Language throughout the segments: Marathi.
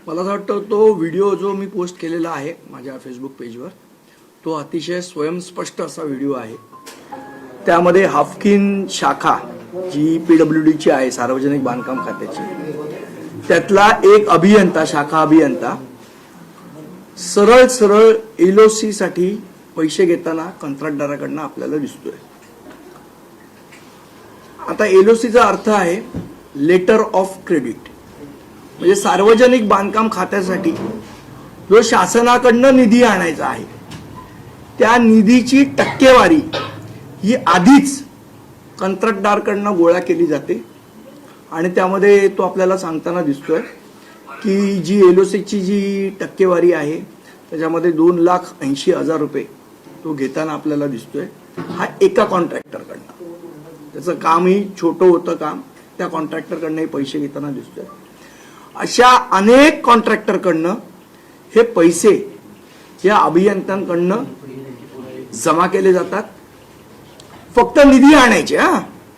मला असं वाटतं तो व्हिडिओ जो मी पोस्ट केलेला आहे माझ्या फेसबुक पेजवर तो अतिशय स्वयंस्पष्ट असा व्हिडिओ आहे। त्यामध्ये हाफकिन शाखा जी PWDची आहे, सार्वजनिक बांधकाम खात्याची, त्यातला एक अभियंता, शाखा अभियंता सरळ सरळ LOC साठी पैसे घेताना कंत्राटदाराकडनं आपल्याला दिसतोय। आता LOCचा अर्थ आहे लेटर ऑफ क्रेडिट, म्हणजे सार्वजनिक बांधकाम खात्यासाठी जो शासनाकडनं निधी आणायचा आहे त्या निधीची टक्केवारी ही आधीच कंत्राटदाराकडनं गोळा केली जाते आणि त्यामध्ये तो आपल्याला सांगताना दिसतोय की जी LOCची जी टक्केवारी आहे त्याच्यामध्ये 2,80,000 रुपये तो घेताना आपल्याला दिसतोय। हा एका कॉन्ट्रॅक्टरकडनं, त्याचं कामही छोटं होतं काम, त्या कॉन्ट्रॅक्टरकडनंही पैसे घेताना दिसतोय। अशा अनेक कॉन्ट्रॅक्टरकडनं हे पैसे या अभियंत्यांकडनं जमा केले जातात। फक्त निधी आणायचे,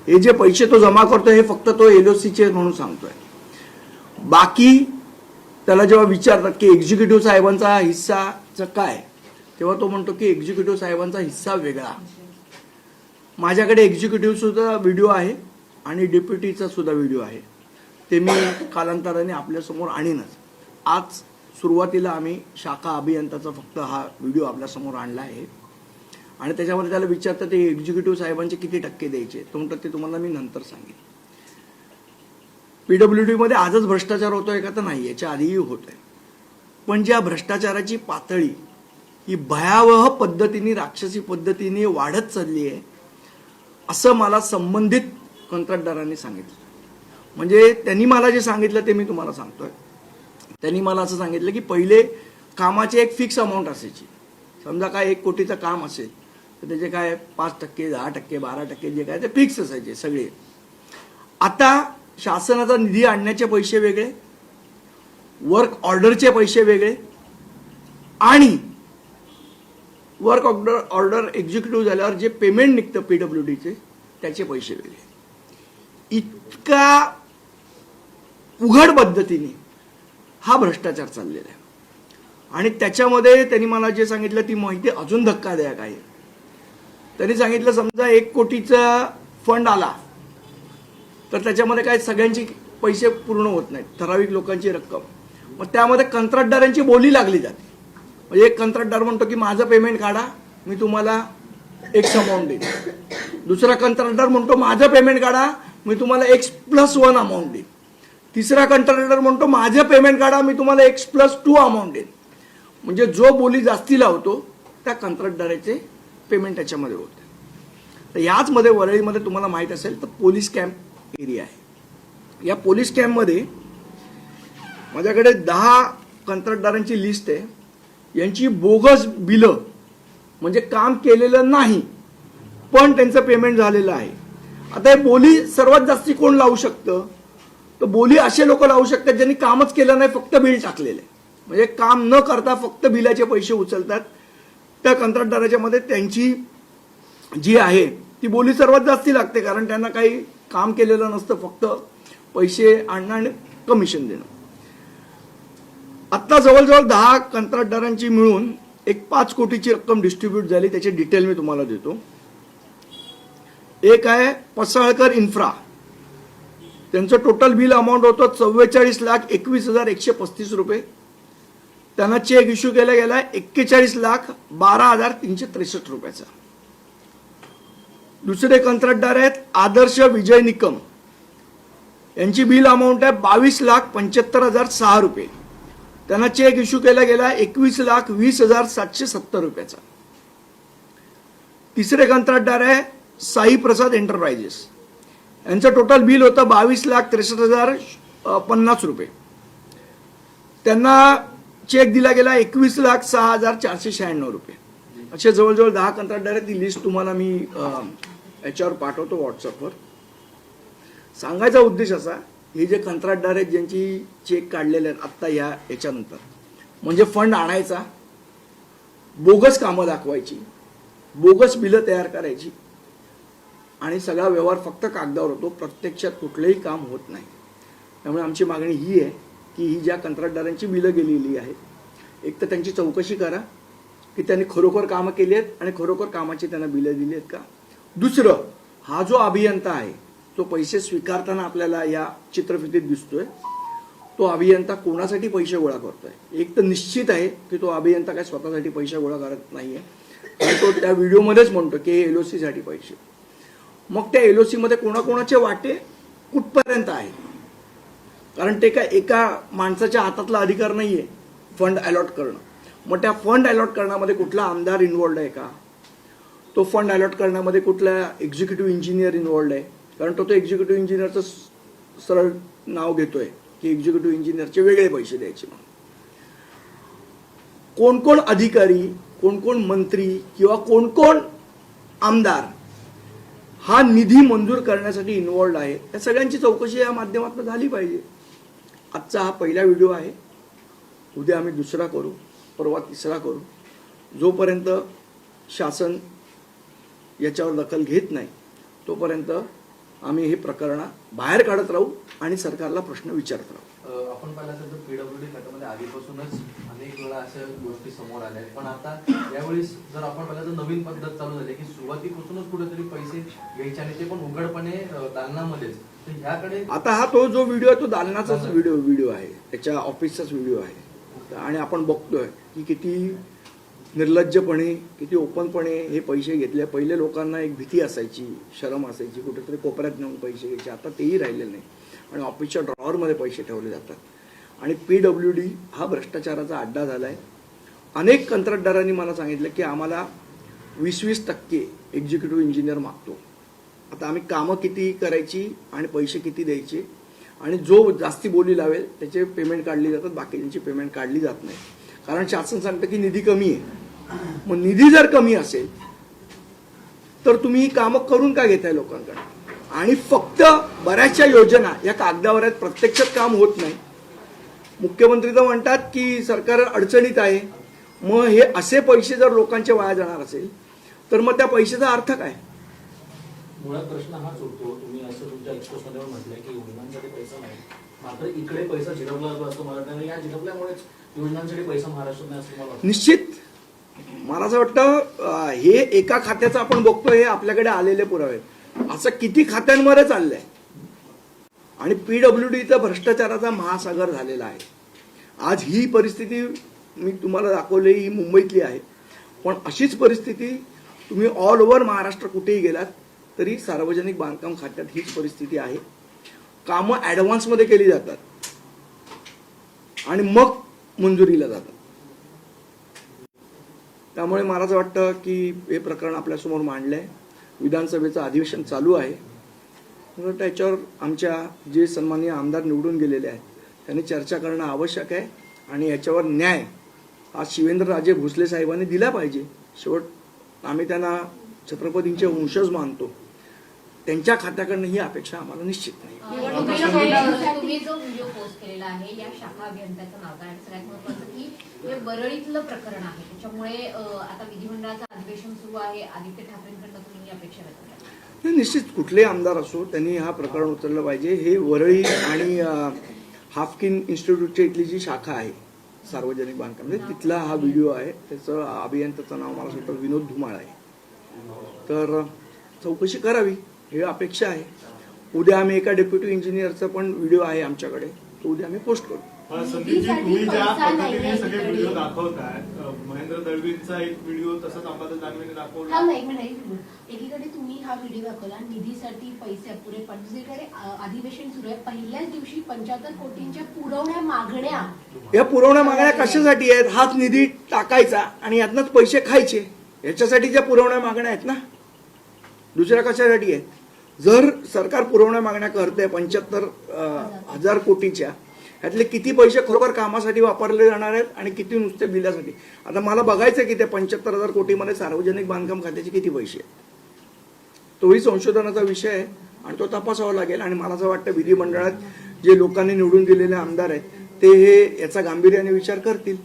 हे जे पैसे तो जमा करतोय हे फक्त तो LOCचे म्हणून सांगतोय। बाकी त्याला जेव्हा विचारतात की एक्झिक्युटिव्ह साहेबांचा हिस्साचं काय, तेव्हा तो म्हणतो की एक्झिक्युटिव्ह साहेबांचा हिस्सा वेगळा। माझ्याकडे एक्झिक्युटिव्ह सुद्धा व्हिडिओ आहे आणि डेप्युटीचा सुद्धा व्हिडिओ आहे, ते मी कालांतराने आपल्यासमोर आणीनच। आज सुरुवातीला आम्ही शाखा अभियंताचा फक्त हा व्हिडिओ आपल्यासमोर आणला आहे आणि त्याच्यामध्ये त्याला विचारतात ते एक्झिक्युटिव्ह साहेबांचे किती टक्के द्यायचे, तो म्हणतात ते तुम्हाला मी नंतर सांगेन। PWD मध्ये आजच भ्रष्टाचार होतोय का, तर नाही, याच्या आधीही होतोय। पण ज्या भ्रष्टाचाराची पातळी ही भयावह पद्धतीने, राक्षसी पद्धतीने वाढत चालली आहे असं मला संबंधित कंत्राटदारांनी सांगितलं। म्हणजे त्यांनी मला जे सांगितलं ते मी तुम्हाला सांगतोय। त्यांनी मला असं सांगितलं की पहिले कामाची एक फिक्स अमाऊंट असायची, समजा काय 1 कोटीचं काम असेल तर त्याचे काय 5%, 10%, 12% जे काय ते फिक्स असायचे सगळे। आता शासनाचा निधी आणण्याचे पैसे वेगळे, वर्क ऑर्डरचे पैसे वेगळे आणि वर्क ऑर्डर एक्झिक्युटिव्ह झाल्यावर जे पेमेंट निघतं PWDचे त्याचे पैसे वेगळे। इतका उघड पद्धतीने हा भ्रष्टाचार चाललेला आहे आणि त्याच्यामध्ये त्यांनी मला जे सांगितलं ती माहिती अजून धक्कादायक आहे। त्यांनी सांगितलं समजा 1 कोटीचा फंड आला तर त्याच्यामध्ये काय सगळ्यांचे पैसे पूर्ण होत नाहीत, ठराविक लोकांची रक्कम, मग त्यामध्ये कंत्राटदारांची बोली लागली जाते। म्हणजे एक कंत्राटदार म्हणतो की माझं पेमेंट काढा, मी तुम्हाला X अमाऊंट देईन। दुसरा कंत्राटदार म्हणतो माझं पेमेंट काढा, मी तुम्हाला X+1 अमाऊंट देईन। तिसरा कंत्राटदार म्हणतो माझं पेमेंट काढा, मी तुम्हाला X+2 अमाऊंट देईन। म्हणजे जो बोली जास्ती लावतो त्या कंत्राटदाराचे पेमेंट त्याच्यामध्ये होते। तर याच मध्ये वरळीमध्ये तुम्हाला माहित असेल तर पोलीस कॅम्प एरिया आहे। या पोलीस कॅम्पमध्ये माझ्याकडे 10 कंत्राटदारांची लिस्ट आहे, यांची बोगस बिलं, म्हणजे काम केलेलं नाही पण त्यांचं पेमेंट झालेलं आहे। आता हे बोली सर्वात जास्ती कोण लावू शकतं, तर बोली असे लोक लावू शकतात ज्यांनी कामच केलं नाही, फक्त बिल टाकलेलं आहे। म्हणजे काम न करता फक्त बिलाचे पैसे उचलतात, त्या कंत्राटदाराच्या मध्ये त्यांची जी आहे ती बोली सर्वात जास्ती लागते, कारण त्यांना काही काम केलेलं नसतं, फक्त पैसे आणणं आणि कमिशन देणं। आता जवळजवळ 10 कंत्राटदारांची मिळून एक 5 कोटीची रक्कम डिस्ट्रीब्यूट झाली, त्याचे डिटेल मी तुम्हाला देतो। एक आहे पसाळकर इन्फ्रा, त्यांचं टोटल बिल अमाऊंट होतं 44,21,135 रुपये। त्यांना चेक इश्यू केला गेला 41,12,363 रुपयाचा। दुसरे कंत्राटदार आहेत आदर्श विजय निकम, यांची बिल अमाऊंट आहे 22,75,006 रुपये। त्यांना चेक इश्यू केला गेला 21,20,770 रुपयाचा। तिसरे कंत्राटदार आहे साई प्रसाद एंटरप्राइजेस, यांचं टोटल बिल होतं 22,63,050 रुपये। त्यांना चेक दिला गेला 21,06,496 रुपये। असे जवळजवळ 10 कंत्राटदार आहेत। ती लिस्ट तुम्हाला मी याच्यावर पाठवतो व्हॉट्सअपवर। सांगायचा उद्देश असा, हे जे कंत्राटदार आहेत ज्यांची चेक काढलेले आहेत आत्ता याच्यानंतर, म्हणजे फंड आणायचा, बोगस कामं दाखवायची, बोगस बिलं तयार करायची आणि सगळा व्यवहार फक्त कागदावर होतो, प्रत्यक्षात कुठलंही काम होत नाही। त्यामुळे आमची मागणी ही आहे की ही ज्या कंत्राटदारांची बिलं गेलेली आहेत एक तर त्यांची चौकशी करा की त्यांनी खरोखर कामं केली आहेत आणि खरोखर कामाची त्यांना बिलं दिली आहेत का. दुसरं, हा जो अभियंता आहे तो पैसे स्वीकारताना आपल्याला या चित्रफितीत दिसतोय, तो अभियंता कोणासाठी पैसे गोळा करतोय. एक तर निश्चित आहे की तो अभियंता काय स्वतःसाठी पैसे गोळा करत नाहीये, आणि तो त्या व्हिडिओमध्येच म्हणतो की LOC साठी पैसे. मग त्या LOC मध्ये कोणाकोणाचे वाटे कुठपर्यंत आहे, कारण ते काय एका माणसाच्या हातातला अधिकार नाहीये फंड अलॉट करणं. मग त्या फंड अलॉट करण्यामध्ये कुठला आमदार इन्व्हॉल्ड आहे का, तो फंड अलॉट करण्यामध्ये कुठला एक्झिक्युटिव्ह इंजिनियर इन्व्हॉल्ड आहे, कारण तो एक्झिक्युटिव्ह इंजिनियरचं सरळ नाव घेतोय की एक्झिक्युटिव्ह इंजिनियरचे वेगळे पैसे द्यायचे. कोण कोण अधिकारी, कोण कोण मंत्री किंवा कोण कोण आमदार हा निधी मंजूर करण्यासाठी इन्व्हॉल्ड आहे, या सगळ्यांची चौकशी या माध्यमातून झाली पाहिजे. आजचा हा पहिला व्हिडिओ आहे, उद्या आम्ही दुसरा करू, परवा तिसरा करू. जोपर्यंत शासन याच्यावर दखल घेत नाही तोपर्यंत आम्ही हे प्रकरण बाहेर काढत राहू आणि सरकारला प्रश्न विचारत राहू. आपण पाहिलं तर PWD खात्यामध्ये आधीपासूनच अनेक वेळा अशा गोष्टी समोर आल्या आहेत, पण आता यावेळी जर आपण पाहिलं तर नवीन पद्धत चालू झाली की सुरुवातीपासूनच कुठेतरी पैसे घ्यायचे आणि ते पण उघडपणे दालनामध्येच. तर ह्याकडे आता हा तो जो व्हिडिओ आहे तो दालनाचाच व्हिडिओ आहे, त्याच्या ऑफिसचाच व्हिडिओ आहे, आणि आपण बघतोय की किती निर्लज्जपणे किती ओपनपणे हे पैसे घेतले. पहिले लोकांना एक भीती असायची, शरम असायची, कुठेतरी कोपऱ्यात नेऊन पैसे घ्यायचे. आता तेही राहिलेलं नाही आणि ऑफिसच्या ड्रॉवरमध्ये पैसे ठेवले जातात. आणि PWD हा भ्रष्टाचाराचा अड्डा झाला आहे. अनेक कंत्राटदारांनी मला सांगितलं की आम्हाला 20% एक्झिक्युटिव्ह इंजिनियर मागतो. आता आम्ही कामं किती करायची आणि पैसे किती द्यायचे, आणि जो जास्ती बोली लावेल त्याचे पेमेंट काढली जातात, बाकीच्यांची पेमेंट काढली जात नाही, कारण शासन सांगतं की निधी कमी आहे. मग निधी जर कमी असेल तर तुम्ही ही कामं करून का घेताय लोकांकडे. आणि फक्त बऱ्याचशा योजना या कागदावर आहेत, प्रत्यक्षात काम होत नाही. मुख्यमंत्री तर म्हणतात की सरकार अडचणीत आहे. मग हे असे पैसे जर लोकांचे वाया जाणार असेल तर मग त्या पैशाचा अर्थ काय. मुळात प्रश्न हाच उठतो, तुम्ही असं तुमच्या एक्सपोजमध्ये म्हटलंय की योजनांसाठी पैसा नाही, मात्र इकडे पैसा झिरपला असतो मला वाटतं. या झिरपल्यामुळेच योजनांसाठी पैसा महाराष्ट्रात नाही असं मला वाटतं. निश्चित मला असं वाटतं हे एका खात्याचं आपण बघतोय, हे आपल्याकडे आलेले पुरावे असं किती खात्यांमध्ये चाललंय. आणि PWDचा भ्रष्टाचाराचा महासागर झालेला आहे. आज ही परिस्थिती मी तुम्हाला दाखवली ही मुंबईतली आहे, पण अशीच परिस्थिती तुम्ही ऑल ओव्हर महाराष्ट्र कुठेही गेलात तरी सार्वजनिक बांधकाम खात्यात हीच परिस्थिती आहे. कामं ॲडव्हान्समध्ये केली जातात आणि मग मंजुरीला जातात. त्यामुळे मला असं वाटतं की हे प्रकरण आपल्यासमोर मांडलंय. विधानसभेचं अधिवेशन चालू आहे, त्याच्यावर आमच्या जे सन्माननीय आमदार निवडून गेलेले आहेत त्यांनी चर्चा करणं आवश्यक आहे, आणि याच्यावर न्याय हा शिवेंद्रराजे भोसले साहेबांनी दिला पाहिजे. शेवट आम्ही त्यांना छत्रपतींचे वंशज मानतो, त्यांच्या खात्याकडनं ही अपेक्षा आम्हाला निश्चित नाही. तुम्ही जो व्हिडिओ पोस्ट केलेला आहे या शाखा अभियंत्याचं नाव, कारण सगळ्यात महत्वाचं की हे वरळीतलं प्रकरण आहे, त्याच्यामुळे आता विधिमंडळाचं अधिवेशन सुरू आहे, आदित्य ठाकरेंकडनं तुम्ही ही अपेक्षा व्यक्त करता. निश्चित कुठले आमदार असो त्यांनी हा प्रकरण उचललं पाहिजे. हे वरळी आणि हाफकिन इन्स्टिट्यूटच्या इथली जी शाखा आहे सार्वजनिक बांधकाम तिथला हा व्हिडिओ आहे. त्याचं अभियंत्याचं नाव मला वाटतं विनोद धुमाळ आहे. तर चौकशी करावी ही अपेक्षा आहे. उद्या आम्ही एका डेप्युटी इंजिनियरचा पण व्हिडिओ आहे आमच्याकडे, तो उद्या आम्ही पोस्ट करू. संदीपजी, तुम्ही ज्या पद्धतीने सगळे व्हिडिओ दाखवताय, महेंद्र दळवींचा एक व्हिडिओ तसंच अंबादास दानवेने दाखवला. एकीकडे तुम्ही हा व्हिडिओ दाखवला, निधीसाठी पैसे अपुरे पण दुसरीकडे अधिवेशन सुरू आहे. पहिल्याच दिवशी 75 कोटींच्या पुरवण्या मागण्या. या पुरवण्या मागण्या कशासाठी आहेत. हाच निधी टाकायचा आणि यातनंच पैसे खायचे, याच्यासाठी ज्या पुरवण्या मागण्या आहेत ना, दुसऱ्या कशासाठी आहेत. जर सरकार पुरवण्या मागण्या करते 75,000 कोटीच्या, ह्यातले किती पैसे खरोखर कामासाठी वापरले जाणार आहेत आणि किती नुसते बिलासाठी. आता मला बघायचं की त्या 75,000 कोटीमध्ये सार्वजनिक बांधकाम खात्याचे किती पैसे आहेत. तोही संशोधनाचा विषय आहे आणि तो तपासावा लागेल. आणि मला असं वाटतं विधिमंडळात जे लोकांनी निवडून दिलेले आमदार आहेत ते हे याचा गांभीर्याने विचार करतील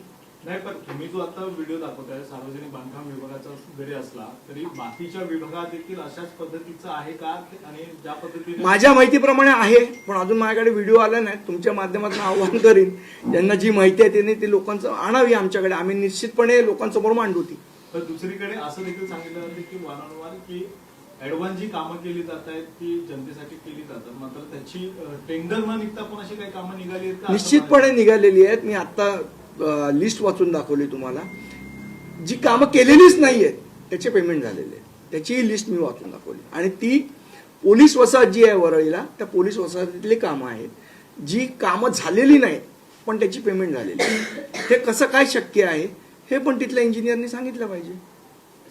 नाही, पण तुम्ही जो आता व्हिडिओ दाखवताय सार्वजनिक बांधकाम विभागाचा जरी असला तरी बाकीच्या विभागात देखील अशाच पद्धतीचं आहे का? आणि ज्या पद्धतीने माझ्या माहितीप्रमाणे आहे, पण अजून माझ्याकडे व्हिडिओ आला नाही. तुमच्या माध्यमातून आव्हान करीन, ज्यांना जी माहिती आहे त्यांनी ती लोकांचं आणावी आमच्याकडे, आम्ही निश्चितपणे लोकांसमोर मांडू ती. तर दुसरीकडे असं देखील सांगितलं जाते की वारंवार की ऍडव्हान्स जी कामं केली जात आहेत ती जनतेसाठी केली जातात, मात्र त्याची टेंडर न निघता पण अशी काही कामं निघाली आहेत का? निश्चितपणे निघालेली आहेत. मी आता लिस्ट वाचून दाखवली तुम्हाला. जी कामं केलेलीच नाहीयेत त्याचे पेमेंट झालेले आहेत, त्याची लिस्ट मी वाचून दाखवली. आणि ती पोलीस वसाहत जी आहे वरळीला, त्या पोलीस वसाहतीतली कामं आहेत जी कामं झालेली नाहीत पण त्याची पेमेंट झालेली आहे. हे कसं काय शक्य आहे हे पण तिथल्या इंजिनियरनी सांगितलं पाहिजे.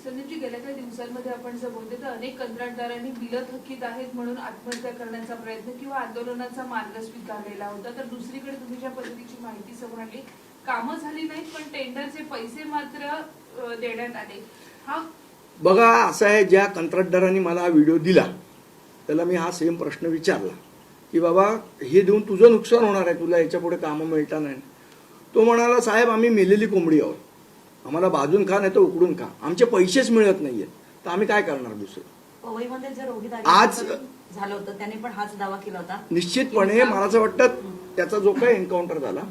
संदीपजी, गेल्या काही दिवसांमध्ये आपण जर बोलतो तर अनेक कंत्राटदारांनी बिलं थकीत आहेत म्हणून आत्महत्या करण्याचा प्रयत्न किंवा आंदोलनाचा मार्ग स्वीकारलेला होता. तर दुसरीकडे तुम्ही ज्या पद्धतीची माहिती समोर आणली, कामं झाली नाहीत पण टेंडरचे पैसे मात्र देण्यात आले. हा बघा, असं आहे, ज्या कंत्राटदारांनी मला हा व्हिडिओ दिला त्याला मी हा सेम प्रश्न विचारला की बाबा हे देऊन तुझं नुकसान होणार आहे, तुला याच्या पुढे कामं मिळणार नाही. तो म्हणाला, साहेब आम्ही मेलेली कोंबडी आहोत, आम्हाला भाजून खा नाही तर उकडून खा, आमचे पैसेच मिळत नाहीयेत, तर आम्ही काय करणार दुसरं. पवईमध्ये जर आज झालं होतं त्याने पण हाच दावा केला होता. निश्चितपणे मला असं वाटतं त्याचा जो काही एन्काउंटर झाला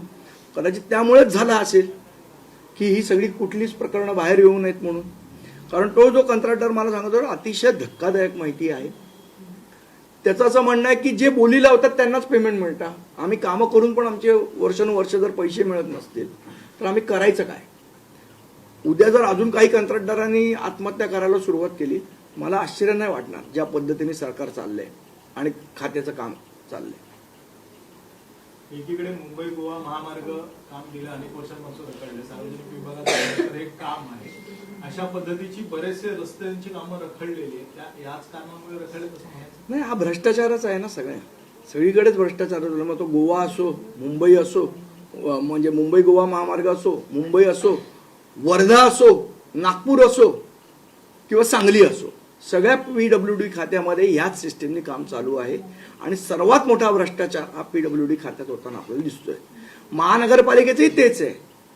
कदाचित त्यामुळेच झाला असेल की ही सगळी कुठलीच प्रकरणं बाहेर येऊ नयेत म्हणून. कारण तो जो कंत्राटदार मला सांगतो अतिशय धक्कादायक माहिती आहे. त्याचं असं म्हणणं आहे की जे बोली लावतात त्यांनाच पेमेंट मिळतं, आम्ही कामं करून पण आमचे वर्षानुवर्ष जर पैसे मिळत नसतील तर आम्ही करायचं काय. उद्या जर अजून काही कंत्राटदारांनी आत्महत्या करायला सुरुवात केली, मला आश्चर्य नाही वाटणार ज्या पद्धतीने सरकार चाललंय आणि खात्याचं काम चाललंय. एकीकडे मुंबई गोवा महामार्ग काम गेल्या अनेक वर्षांपासून रखडले, सार्वजनिक विभागाचं एक काम आहे, अशा पद्धतीची बरेचसे रस्त्यांची कामं रखडलेली आहेत, याच कारणामुळे रखडले असं म्हणायचं नाही, हा भ्रष्टाचारच आहे ना. सगळीकडेच भ्रष्टाचार होतो. मग तो गोवा असो, मुंबई असो, म्हणजे मुंबई गोवा महामार्ग असो, मुंबई असो, वर्धा असो, नागपूर असो किंवा सांगली असो, सगळ्या PWD खात्यामध्ये ह्याच सिस्टीमने काम चालू आहे. आणि सर्वात मोठा भ्रष्टाचार हा PWD खात्यात होताना आपल्याला दिसतोय. महानगरपालिकेचंही तेच आहे.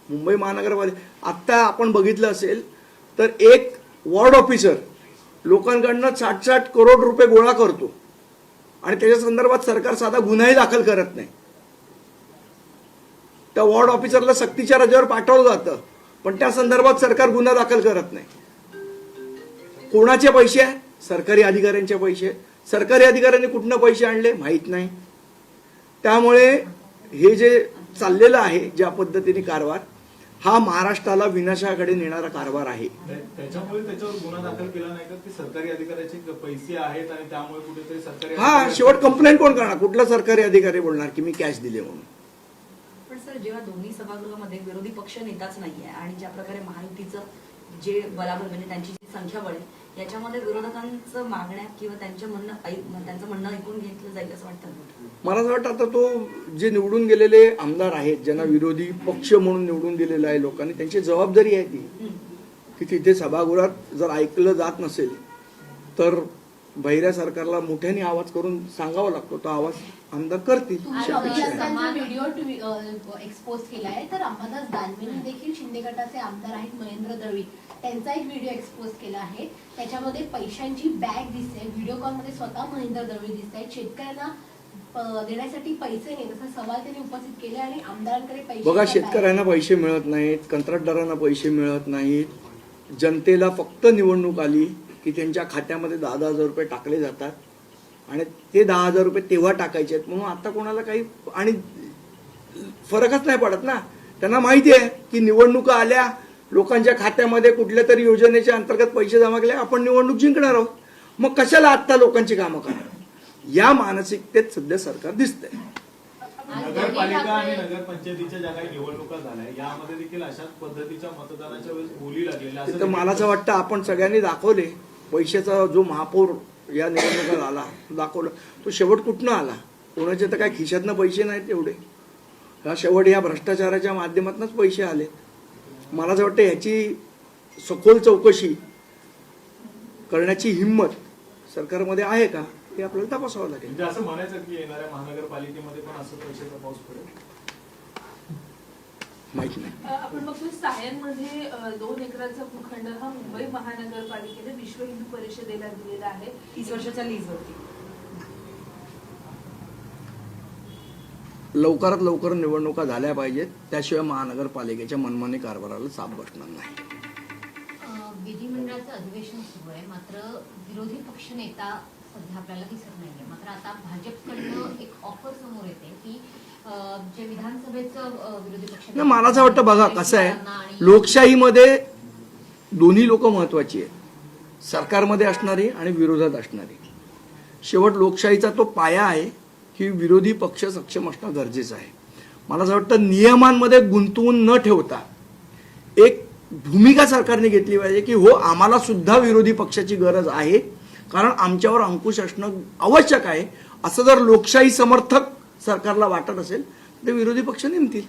मुंबई महानगरपालिका आत्ता आपण बघितलं असेल तर एक वॉर्ड ऑफिसर लोकांकडनं 60-60 करोड रुपये गोळा करतो आणि त्याच्या संदर्भात सरकार साधा गुन्हाही दाखल करत नाही. त्या वॉर्ड ऑफिसरला सक्तीच्या रजेवर पाठवलं जातं पण त्या संदर्भात सरकार गुन्हा दाखल करत नाही. कोणाचे पैसे आहे? सरकारी अधिकाऱ्यांचे पैसे. सरकारी अधिकाऱ्यांनी कुठनं पैसे आणले माहीत नाही. त्यामुळे हे जे चाललेलं आहे ज्या पद्धतीने कारभार, हा महाराष्ट्राला विनाशाकडे नेणारा कारभार आहे. त्याच्यामुळे त्याच्यावर गुन्हा दाखल केला नाही का की सरकारी अधिकाऱ्याचे पैसे आहेत आणि त्यामुळे कुठेतरी सरकारी हा शेवट कंप्लेंट कोण करणार? कुठला सरकारी अधिकारी बोलणार की मी कॅश दिले म्हणून? पण सर, जेव्हा दोन्ही सभागृहामध्ये विरोधी पक्ष नेताच नाहीये आणि ज्या प्रकारे महायुतीचं जे बलाबल म्हणजे त्यांची जी संख्या बळेल, याच्यामध्ये विरोधकांचं मागण्या किंवा त्यांचं म्हणणं ऐकून घेतलं जाईल असं वाटतं. मला असं वाटतं आता तो जे निवडून गेलेले आमदार आहेत, ज्यांना विरोधी पक्ष म्हणून निवडून दिलेलं आहे लोकांनी, त्यांची जबाबदारी आहे ती की तिथे सभागृहात जर ऐकलं जात नसेल तर बहिऱ्या सरकारला मोठ्याने आवाज करून सांगावा लागतो. तो आवाज आमदार करतील. व्हिडिओ एक्सपोज केलाय तर अंबादास दानवेंनी देखील शिंदे गटाचे आमदार आहेत महेंद्र दळवी, त्यांचा एक व्हिडिओ एक्सपोज केला आहे. त्याच्यामध्ये पैशांची बॅग दिसते, व्हिडिओ कॉलमध्ये स्वतः महेंद्र दळवी दिसत आहेत. शेतकऱ्यांना देण्यासाठी पैसे नाही असा सवाल त्यांनी उपस्थित केला आणि आमदारांकडे पैसे बघा, शेतकऱ्यांना पैसे मिळत नाहीत, कंत्राटदारांना पैसे मिळत नाहीत. जनतेला फक्त निवडणूक आली की त्यांच्या खात्यामध्ये 10,000 रुपये टाकले जातात आणि ते 10,000 रुपये तेव्हा टाकायचे आहेत म्हणून आता कोणाला काही आणि फरकच नाही पडत ना. त्यांना माहिती आहे की निवडणुका आल्या, लोकांच्या खात्यामध्ये कुठल्या तरी योजनेच्या अंतर्गत पैसे जमा केले, आपण निवडणूक जिंकणार आहोत, मग कशाला आता लोकांची कामं करणार. या मानसिकतेत सध्या सरकार दिसतंय. नगरपालिका आणि नगरपंचायतीच्या ज्या काही निवडणुका झाल्या यामध्ये देखील अशाच पद्धतीच्या मतदानाच्या वेळेस बोली लागलेल्या तर मला असं वाटतं आपण सगळ्यांनी दाखवले. पैशाचा जो महापौर या निवडणुका आला दाखवलं, तो शेवट कुठनं आला? कोणाचे तर काय खिशातनं पैसे नाहीत एवढे. हा शेवट या भ्रष्टाचाराच्या माध्यमातूनच पैसे आले. मला असं वाटतं याची सखोल चौकशी करण्याची हिंमत सरकारमध्ये आहे का हे आपल्याला तपासावं लागेल. म्हणजे असं म्हणायचं की येणाऱ्या महानगरपालिकेमध्ये पण असं पैशाचा पाऊस पडेल. माहित नाही. आपण बघतो सायनमध्ये 2 एकराचा भूखंड हा मुंबई महानगरपालिकेने विश्व हिंदू परिषदेला दिलेला आहे. 30 वर्षाच्या लीजवरती. लवकरात लवकर निवडणुका झाल्या पाहिजेत, त्याशिवाय महानगरपालिकेच्या मनमानी कारभाराला साथ बसणार नाही. विधिमंडळाचं अधिवेशन सुरू आहे, मात्र विरोधी पक्षनेता सध्या आपल्याला दिसत नाहीये. मात्र आता भाजपकडनं एक ऑफर समोर येते की जे विधानसभेचं विरोधी पक्ष नाही, मला असं वाटतं बघा कसं आहे, लोकशाहीमध्ये दोन्ही लोक महत्वाची आहेत, सरकारमध्ये असणारी आणि विरोधात असणारी. शेवट लोकशाहीचा तो पाया आहे की विरोधी पक्ष सक्षम असणं गरजेचं आहे. मला असं वाटतं नियमांमध्ये गुंतवून न ठेवता एक भूमिका सरकारने घेतली पाहिजे की हो, आम्हाला सुद्धा विरोधी पक्षाची गरज आहे, कारण आमच्यावर अंकुश असणं आवश्यक आहे. असं जर लोकशाही समर्थक सरकारला वाटत असेल तर विरोधी पक्ष नेमतील.